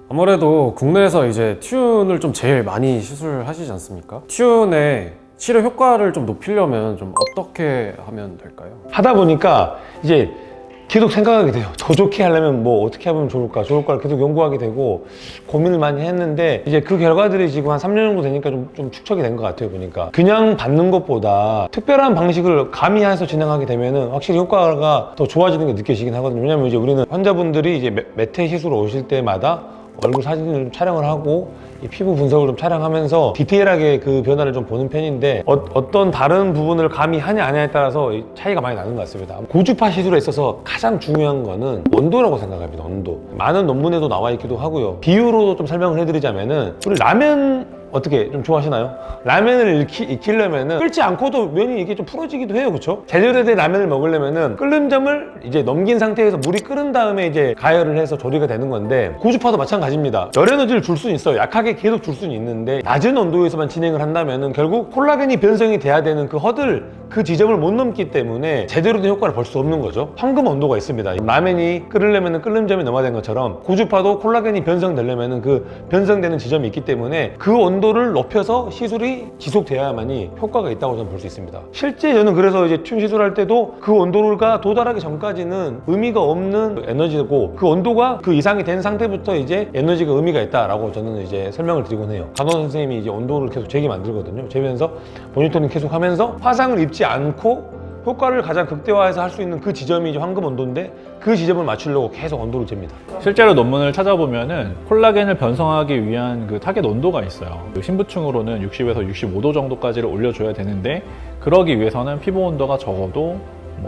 아무래도 국내에서 이제 튠을 좀 제일 많이 시술하시지 않습니까? 튠의 치료 효과를 좀 높이려면 좀 어떻게 하면 될까요? 하다 보니까 이제 계속 생각하게 돼요. 더 좋게 하려면 뭐 어떻게 하면 좋을까를 계속 연구하게 되고 고민을 많이 했는데, 이제 그 결과들이 지금 한 3년 정도 되니까 좀 축적이 된 것 같아요. 보니까 그냥 받는 것보다 특별한 방식을 가미해서 진행하게 되면은 확실히 효과가 더 좋아지는 게 느껴지긴 하거든요. 왜냐면 이제 우리는 환자분들이 이제 매태 시술을 오실 때마다 얼굴 사진을 좀 촬영을 하고 이 피부 분석을 좀 촬영하면서 디테일하게 그 변화를 좀 보는 편인데, 어떤 다른 부분을 가미하냐 안 하냐에 따라서 차이가 많이 나는 것 같습니다. 고주파 시술에 있어서 가장 중요한 거는 온도라고 생각합니다. 온도. 많은 논문에도 나와 있기도 하고요. 비유로도 좀 설명을 해드리자면은, 우리 라면 어떻게 좀 좋아하시나요? 라면을 익히려면은 끓지 않고도 면이 이게 좀 풀어지기도 해요. 그렇죠? 제대로 된 라면을 먹으려면은 끓는 점을 이제 넘긴 상태에서 물이 끓은 다음에 이제 가열을 해서 조리가 되는 건데, 고주파도 마찬가지입니다. 열 에너지를 줄 수는 있어요. 약하게 계속 줄 수는 있는데, 낮은 온도에서만 진행을 한다면은 결국 콜라겐이 변성이 돼야 되는 그 허들, 그 지점을 못 넘기 때문에 제대로 된 효과를 볼 수 없는 거죠. 황금 온도가 있습니다. 라면이 끓으려면은 끓는 점이 넘어야 되는 것처럼, 고주파도 콜라겐이 변성되려면은 그 변성되는 지점이 있기 때문에 그 온도를 높여서 시술이 지속돼야만이 효과가 있다고 저는 볼 수 있습니다. 실제 저는 그래서 이제 튠 시술할 때도 그 온도가 도달하기 전까지는 의미가 없는 에너지고, 그 온도가 그 이상이 된 상태부터 이제 에너지가 의미가 있다라고 저는 이제 설명을 드리곤 해요. 간호사 선생님이 이제 온도를 계속 재게 만들거든요. 재면서 모니터링 계속 하면서 화상을 입지 않고 효과를 가장 극대화해서 할 수 있는 그 지점이 이제 황금 온도인데, 그 지점을 맞추려고 계속 온도를 잽니다. 실제로 논문을 찾아보면은 콜라겐을 변성하기 위한 그 타겟 온도가 있어요. 그 신부층으로는 60에서 65도 정도까지를 올려줘야 되는데, 그러기 위해서는 피부 온도가 적어도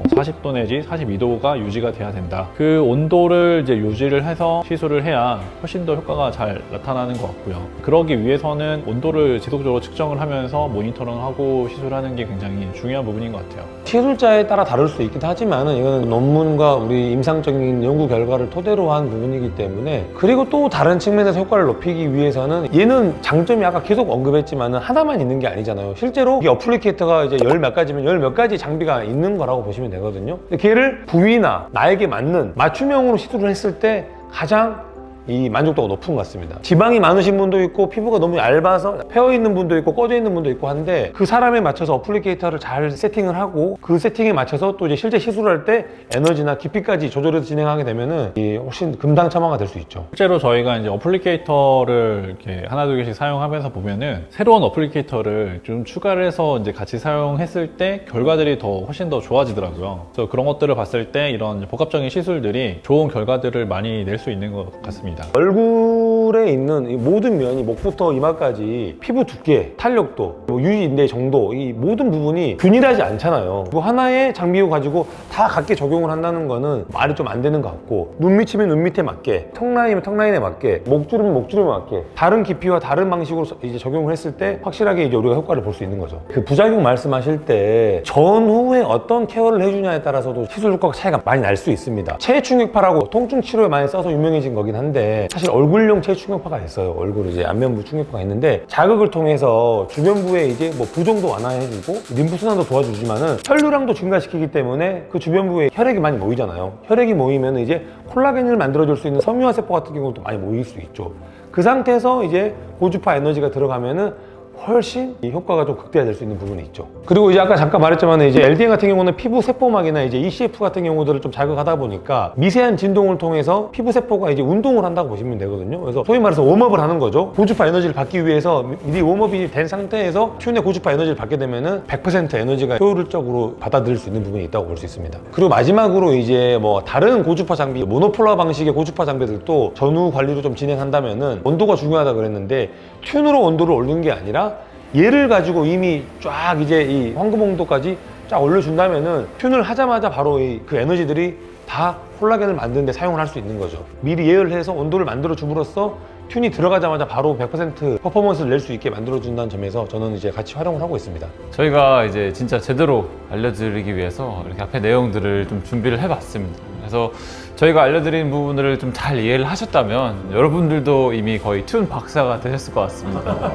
40도 내지 42도가 유지가 돼야 된다. 그 온도를 이제 유지를 해서 시술을 해야 훨씬 더 효과가 잘 나타나는 것 같고요. 그러기 위해서는 온도를 지속적으로 측정을 하면서 모니터링하고 시술하는 게 굉장히 중요한 부분인 것 같아요. 시술자에 따라 다를 수 있긴 하지만, 이거는 논문과 우리 임상적인 연구 결과를 토대로 한 부분이기 때문에, 그리고 또 다른 측면에서 효과를 높이기 위해서는, 얘는 장점이 아까 계속 언급했지만 하나만 있는 게 아니잖아요. 실제로 이 어플리케이터가 이제 열 몇 가지면 열 몇 가지 장비가 있는 거라고 보시면 되거든요. 근데 걔를 부위나 나에게 맞는 맞춤형으로 시술을 했을 때 가장 이 만족도가 높은 것 같습니다. 지방이 많으신 분도 있고, 피부가 너무 얇아서 펴 있는 분도 있고, 꺼져 있는 분도 있고 한데, 그 사람에 맞춰서 어플리케이터를 잘 세팅을 하고, 그 세팅에 맞춰서 또 이제 실제 시술을 할 때 에너지나 깊이까지 조절해서 진행하게 되면은 훨씬 금상첨화가 될 수 있죠. 실제로 저희가 이제 어플리케이터를 이렇게 하나 두 개씩 사용하면서 보면은, 새로운 어플리케이터를 좀 추가를 해서 이제 같이 사용했을 때 결과들이 훨씬 더 좋아지더라고요. 그래서 그런 것들을 봤을 때 이런 복합적인 시술들이 좋은 결과들을 많이 낼 수 있는 것 같습니다. 얼굴에 있는 이 모든 면이, 목부터 이마까지 피부 두께, 탄력도, 유지인대 정도, 이 모든 부분이 균일하지 않잖아요. 그 하나의 장비を가지고 다 같게 적용을 한다는 거는 말이 좀 안 되는 것 같고, 눈 밑이면 눈 밑에 맞게, 턱 라인이면 턱 라인에 맞게, 목주름이면 목주름에 맞게 다른 깊이와 다른 방식으로 이제 적용을 했을 때 확실하게 이제 우리가 효과를 볼 수 있는 거죠. 그 부작용 말씀하실 때 전후에 어떤 케어를 해주냐에 따라서도 시술 효과가 차이가 많이 날 수 있습니다. 체충격파라고 통증 치료에 많이 써서 유명해진 거긴 한데, 사실 얼굴용 체충격파가 있어요. 얼굴 이제 안면부 충격파가 있는데, 자극을 통해서 주변부에 이제 부종도 완화해주고 림프순환도 도와주지만은 혈류량도 증가시키기 때문에 그 주변부에 혈액이 많이 모이잖아요. 혈액이 모이면 이제 콜라겐을 만들어줄 수 있는 섬유화세포 같은 경우도 많이 모일 수 있죠. 그 상태에서 이제 고주파 에너지가 들어가면은 훨씬 이 효과가 좀 극대화될 수 있는 부분이 있죠. 그리고 이제 아까 잠깐 말했지만, 이제 LDN 같은 경우는 피부 세포막이나 이제 ECF 같은 경우들을 좀 자극하다 보니까 미세한 진동을 통해서 피부 세포가 이제 운동을 한다고 보시면 되거든요. 그래서 소위 말해서 웜업을 하는 거죠. 고주파 에너지를 받기 위해서 미리 웜업이 된 상태에서 튠의 고주파 에너지를 받게 되면은 100% 에너지가 효율적으로 받아들일 수 있는 부분이 있다고 볼 수 있습니다. 그리고 마지막으로 이제 다른 고주파 장비, 모노폴라 방식의 고주파 장비들도 전후 관리로 좀 진행한다면은, 온도가 중요하다 그랬는데 튠으로 온도를 올리는 게 아니라 얘를 가지고 이미 쫙 이제 이 황금 온도까지 쫙 올려준다면은 튠을 하자마자 바로 그 에너지들이 다 콜라겐을 만드는 데 사용을 할 수 있는 거죠. 미리 예열해서 온도를 만들어 줌으로써 튠이 들어가자마자 바로 100% 퍼포먼스를 낼 수 있게 만들어 준다는 점에서 저는 이제 같이 활용을 하고 있습니다. 저희가 이제 진짜 제대로 알려드리기 위해서 이렇게 앞에 내용들을 좀 준비를 해봤습니다. 그래서 저희가 알려드린 부분들을 좀 잘 이해를 하셨다면 여러분들도 이미 거의 튠 박사가 되셨을 것 같습니다.